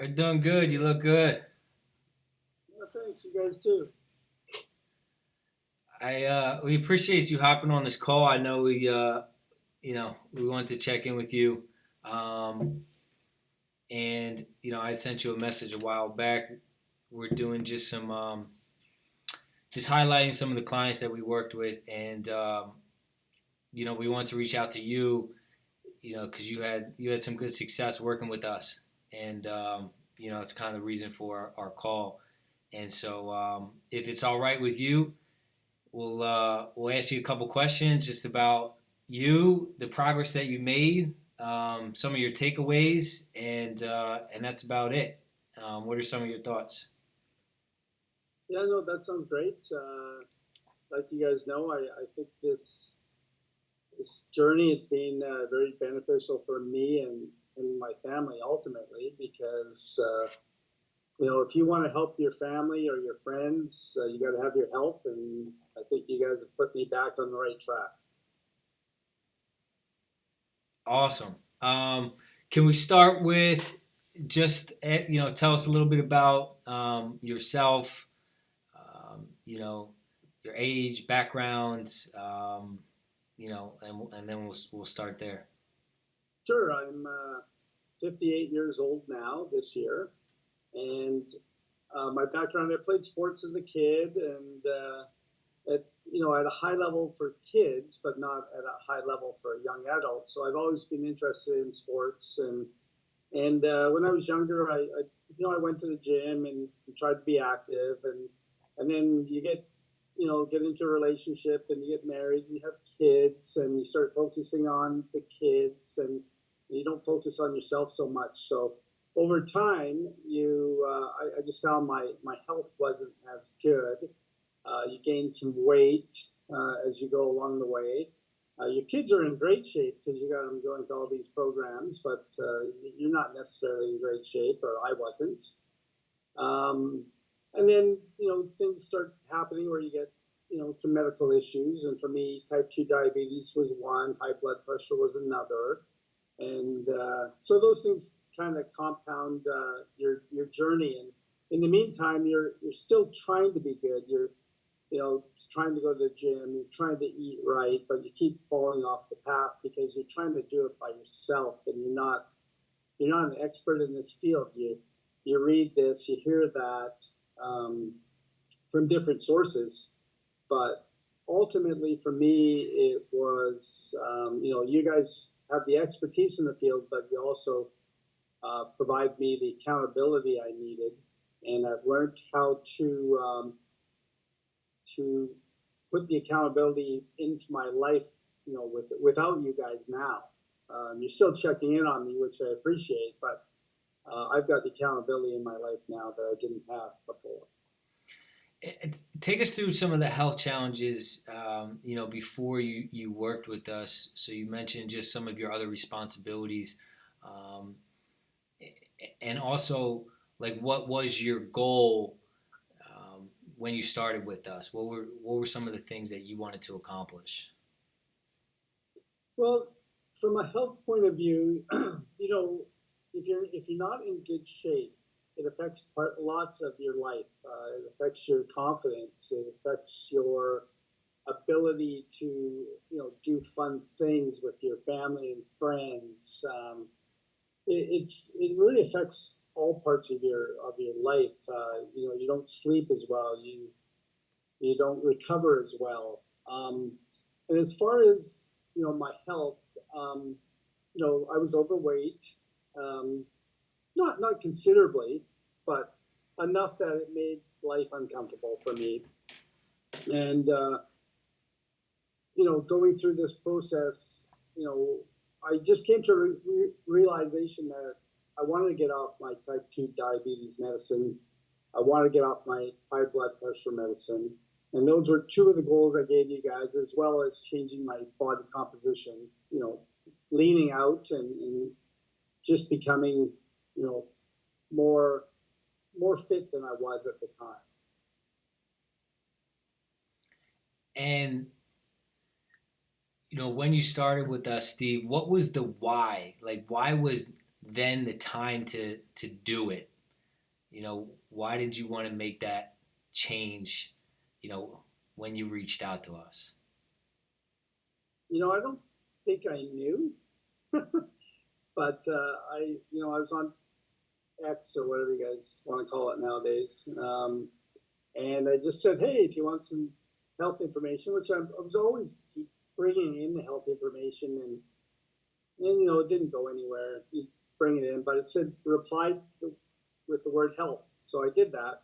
Are doing good. You look good. Well, thanks, you guys too. We appreciate you hopping on this call. I know we wanted to check in with you, um, and I sent you a message a while back. We're doing just highlighting some of the clients that we worked with, and we want to reach out to you, because you had some good success working with us, and it's kind of the reason for our call. And so, if it's all right with you, we'll ask you a couple questions just about you, the progress that you made, some of your takeaways, and that's about it. What are some of your thoughts? Yeah, no, that sounds great. Like you guys know, I think this journey has been very beneficial for me and my family ultimately because if you want to help your family or your friends, you got to have your health, and I think you guys have put me back on the right track. Awesome. Can we start with just tell us a little bit about yourself, your age, background, and then we'll start there. Sure, I'm 58 years old now this year, and my background, I played sports as a kid, and at a high level for kids, but not at a high level for a young adult. So I've always been interested in sports, and when I was younger, I went to the gym and tried to be active, and then you get into a relationship and you get married and you have kids and you start focusing on the kids and you don't focus on yourself so much. So over time, I just found my health wasn't as good. You gain some weight as you go along the way. Your kids are in great shape because you got them going to all these programs, but you're not necessarily in great shape, or I wasn't. Um, and then things start happening where you get some medical issues, and for me, type 2 diabetes was one, high blood pressure was another, and so those things kind of compound your journey. And in the meantime, you're still trying to be good. You're trying to go to the gym, you're trying to eat right, but you keep falling off the path because you're trying to do it by yourself, and you're not an expert in this field. You read this, you hear that um, from different sources, but ultimately for me, it was you guys have the expertise in the field, but you also provide me the accountability I needed, and I've learned how to put the accountability into my life, without you guys now. You're still checking in on me, which I appreciate, but I've got the accountability in my life now that I didn't have before. Take us through some of the health challenges, before you worked with us. So you mentioned just some of your other responsibilities, um, and also like what was your goal when you started with us? What were some of the things that you wanted to accomplish? Well, from a health point of view, if you're not in good shape, it affects lots of your life. It affects your confidence. It affects your ability to do fun things with your family and friends. It really affects all parts of your life. You don't sleep as well. You don't recover as well. And as far as my health, um, I was overweight, um, not considerably, but enough that it made life uncomfortable for me. And going through this process, you know, I just came to realization that I wanted to get off my type 2 diabetes medicine. I wanted to get off my high blood pressure medicine. And those were two of the goals I gave you guys, as well as changing my body composition, leaning out and just becoming, you know, more more fit than I was at the time. And when you started with us, Steve, what was the why? Like, why was then the time to do it? Why did you want to make that change? When you reached out to us. I don't think I knew, but I was on X or whatever you guys want to call it nowadays, and I just said, hey, if you want some health information, which I was always bringing in the health information, and it didn't go anywhere. You bring it in, but it said reply with the word health, so I did that.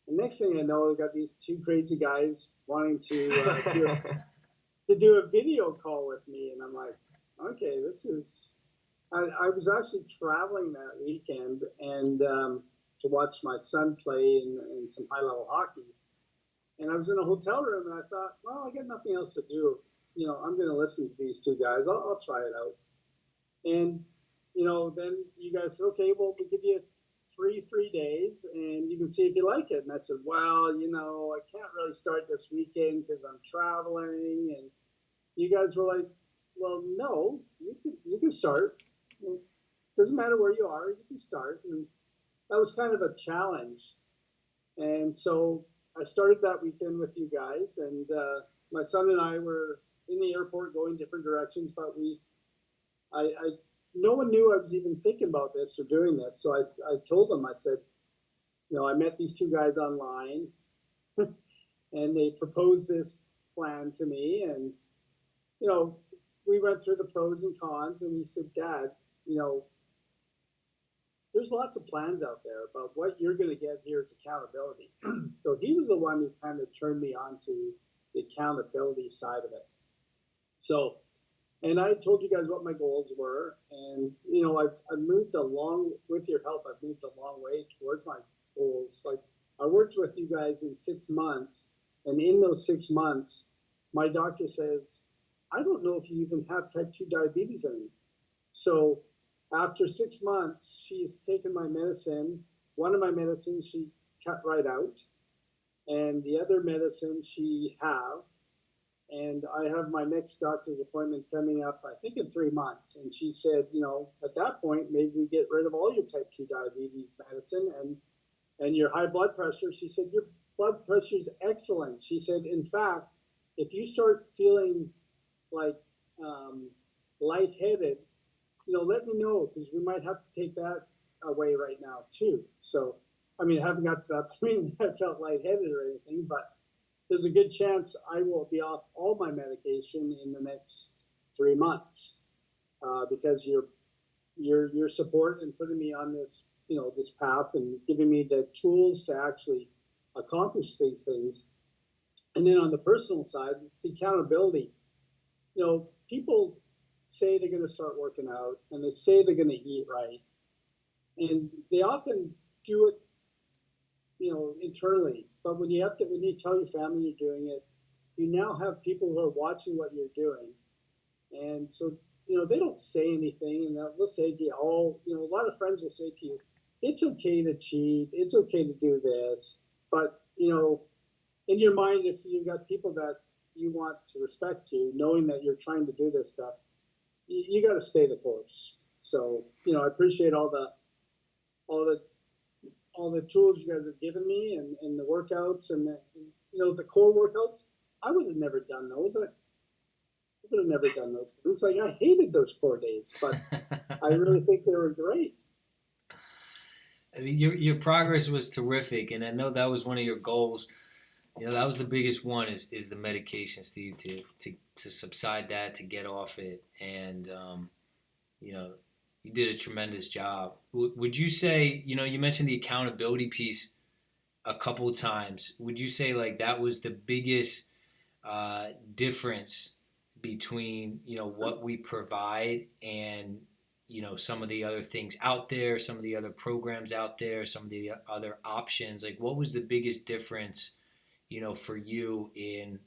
The next thing I know, I got these two crazy guys wanting to do a video call with me, and I'm like, okay, this is. I was actually traveling that weekend and to watch my son play in some high level hockey, and I was in a hotel room, and I thought, well, I got nothing else to do. I'm going to listen to these two guys. I'll try it out, and then you guys said, okay, well, we'll give you free days, and you can see if you like it. And I said, well, I can't really start this weekend because I'm traveling. And you guys were like, well, no, you can start. It doesn't matter where you are, you can start. And that was kind of a challenge. And so I started that weekend with you guys, and my son and I were in the airport going different directions, but I no one knew I was even thinking about this or doing this. So I told them, I said, I met these two guys online, and they proposed this plan to me, and you know, we went through the pros and cons, and he said, Dad, you know, there's lots of plans out there, but what you're going to get here is accountability. So he was the one who kind of turned me on to the accountability side of it. So, and I told you guys what my goals were, and I've moved along with your help. I've moved a long way towards my goals. Like I worked with you guys in 6 months, and in those 6 months, my doctor says, I don't know if you even have type 2 diabetes anymore. So after 6 months, she's taken my medicine. One of my medicines she cut right out, and the other medicine she have. And I have my next doctor's appointment coming up, I think in 3 months. And she said, at that point, maybe we get rid of all your type 2 diabetes medicine and your high blood pressure. She said, your blood pressure is excellent. She said, in fact, if you start feeling like lightheaded, let me know because we might have to take that away right now too. So, I mean, I haven't got to that point where I felt lightheaded or anything, but there's a good chance I will be off all my medication in the next 3 months because your support and putting me on this this path and giving me the tools to actually accomplish these things. And then on the personal side, it's the accountability. People say they're going to start working out and they say they're going to eat right, and they often do it internally. But when you tell your family you're doing it, you now have people who are watching what you're doing. And so, they don't say anything, and they'll say to you, a lot of friends will say to you, it's okay to cheat, it's okay to do this. But, in your mind, if you've got people that you want to respect you, knowing that you're trying to do this stuff, you got to stay the course. So, I appreciate all the tools you guys have given me and the workouts and the core workouts. I would have never done those. I would have never done those. It's like I hated those 4 days, but I really think they were great. I mean, your progress was terrific, and I know that was one of your goals. That was the biggest one is the medication, Steve, to subside that, to get off it, and you did a tremendous job. Would you say, you mentioned the accountability piece a couple of times. Would you say like that was the biggest difference between, what we provide and, some of the other things out there, some of the other programs out there, some of the other options? Like what was the biggest difference, for you in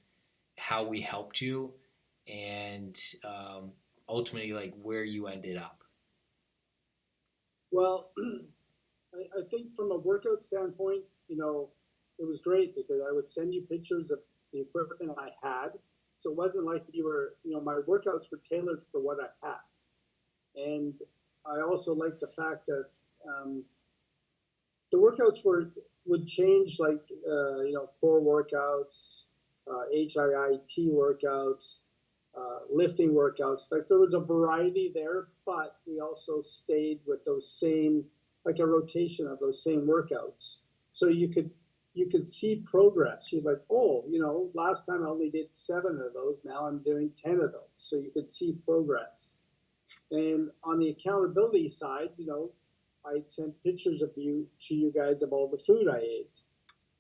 how we helped you and ultimately like where you ended up? Well, I think from a workout standpoint, it was great because I would send you pictures of the equipment I had. So it wasn't like my workouts were tailored for what I had. And I also like the fact that um, the workouts would change, like core workouts, HIIT workouts, lifting workouts. Like there was a variety there, but we also stayed with those same, like a rotation of those same workouts. So you could see progress. You're like, oh, last time I only did 7 of those. Now I'm doing 10 of those. So you could see progress. And on the accountability side, I sent pictures of you to you guys of all the food I ate,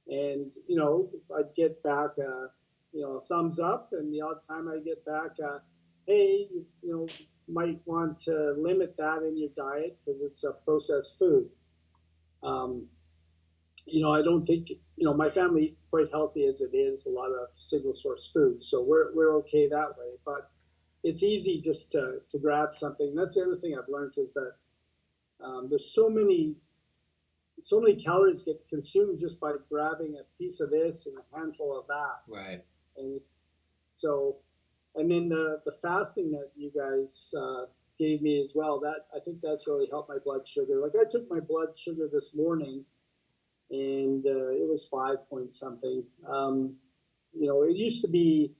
and I'd get back a thumbs up, and the odd time I get back hey, might want to limit that in your diet because it's a processed food. Um, I don't think my family quite healthy as it is, a lot of single source food, so we're okay that way. But it's easy just to grab something. That's the other thing I've learned is that there's so many calories get consumed just by grabbing a piece of this and a handful of that. Right. And so, and then the fasting that you guys gave me as well, that I think that's really helped my blood sugar. Like I took my blood sugar this morning, and it was 5 point something. It used to be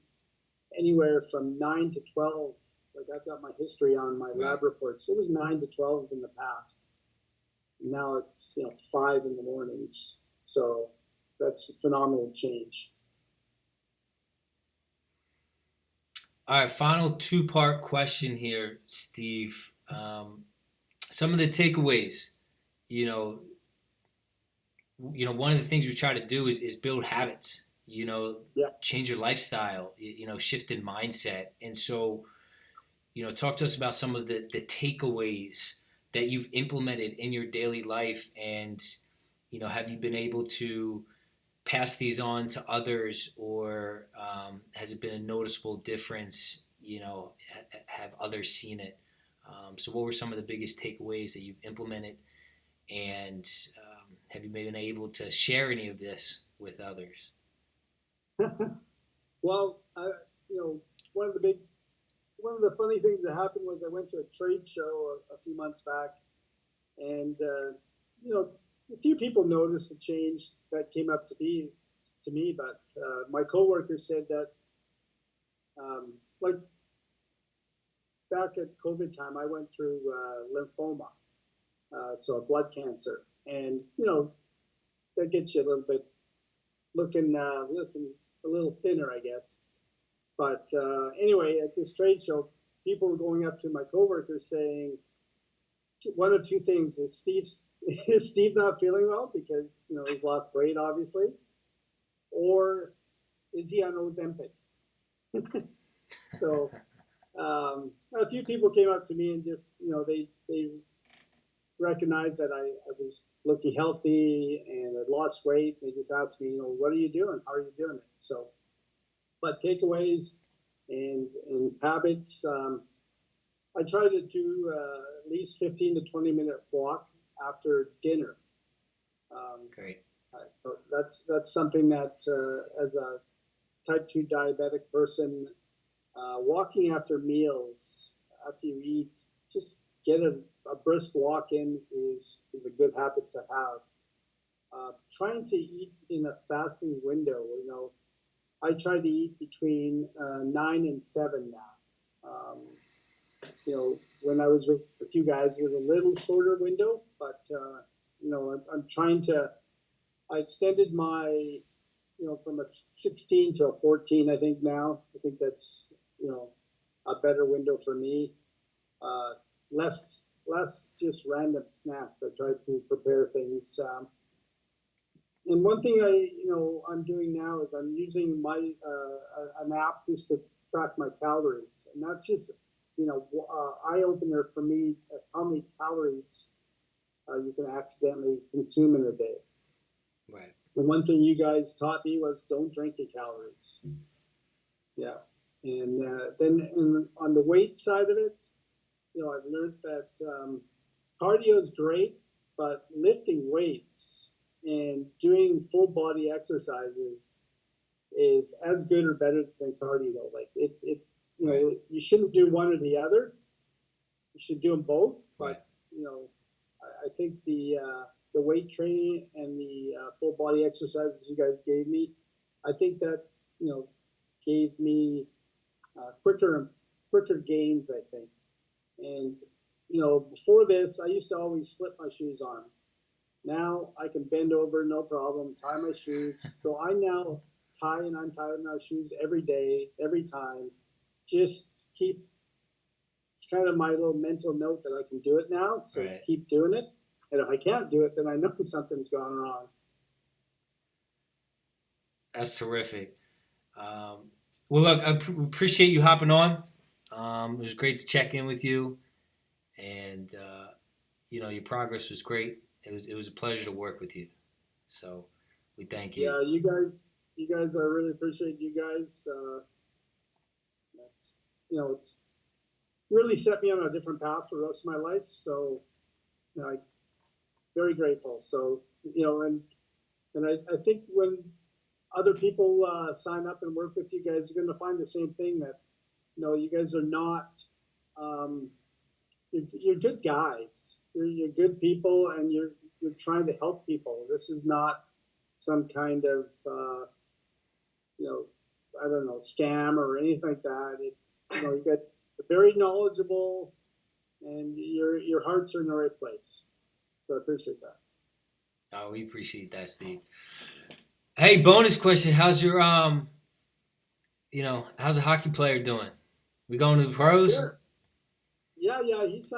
anywhere from 9 to 12. Like I've got my history on my Right. lab reports. It was 9 to 12 in the past. Now it's 5 in the mornings. So that's a phenomenal change. All right, final two-part question here, Steve. Some of the takeaways, you know, one of the things we try to do is build habits. Yeah. Change your lifestyle. Shift in mindset. And so, talk to us about some of the takeaways that you've implemented in your daily life, and have you been able to pass these on to others, or has it been a noticeable difference? Have others seen it? So, what were some of the biggest takeaways that you've implemented, and have you been able to share any of this with others? Well, one of the big, one of the funny things that happened was I went to a trade show a few months back, and you know, a few people noticed the change that came up to me, but my coworker said that like back at COVID time, I went through lymphoma, so a blood cancer, and that gets you a little bit looking a little thinner, I guess. But anyway, at this trade show, people were going up to my coworker saying one of two things: is Steve not feeling well because he's lost weight, obviously, or is he on Ozempic? So a few people came up to me and just they recognized that I was looking healthy and I lost weight. They just asked me, what are you doing? How are you doing it? So, but takeaways and habits. I try to do at least 15 to 20-minute walk after dinner. Great. So that's something that as a type 2 diabetic person, walking after meals, after you eat, just get a brisk walk in is a good habit to have. Trying to eat in a fasting window, I try to eat between 9 and 7 now. When I was with you guys, it was a little shorter window, but I'm trying to. I extended my, from a 16 to a 14. I think now. I think that's a better window for me. Less just random snacks. I try to prepare things. And one thing I'm doing now is I'm using my an app just to track my calories, and that's just eye opener for me at how many calories you can accidentally consume in a day. Right. And one thing you guys taught me was don't drink your calories. Yeah, and then on the weight side of it, I've learned that cardio is great, but lifting weights and doing full body exercises is as good or better than cardio. Like you Right. you shouldn't do one or the other. You should do them both. Right. But I think the weight training and the full body exercises you guys gave me, I think that gave me quicker gains. I think, and before this, I used to always slip my shoes on. Now I can bend over no problem, tie my shoes. So I now tie and untie my shoes every day, every time. Just keep it's kind of my little mental note that I can do it now. So Right. keep doing it. And if I can't do it, then I know something's gone wrong. That's terrific. Well, look, I appreciate you hopping on. It was great to check in with you, and your progress was great. It was a pleasure to work with you. So we thank you. Yeah, you guys, I really appreciate you guys. That's, it's really set me on a different path for the rest of my life. So, I very grateful. So, and I think when other people sign up and work with you guys, you're going to find the same thing that, you guys are not, you're good guys. You're good people, and you're trying to help people. This is not some kind of, I don't know, scam or anything like that. It's, you got very knowledgeable, and your hearts are in the right place. So I appreciate that. Oh, we appreciate that, Steve. Hey, bonus question: how's your how's a hockey player doing? We going to the pros? Sure. Yeah, he signed.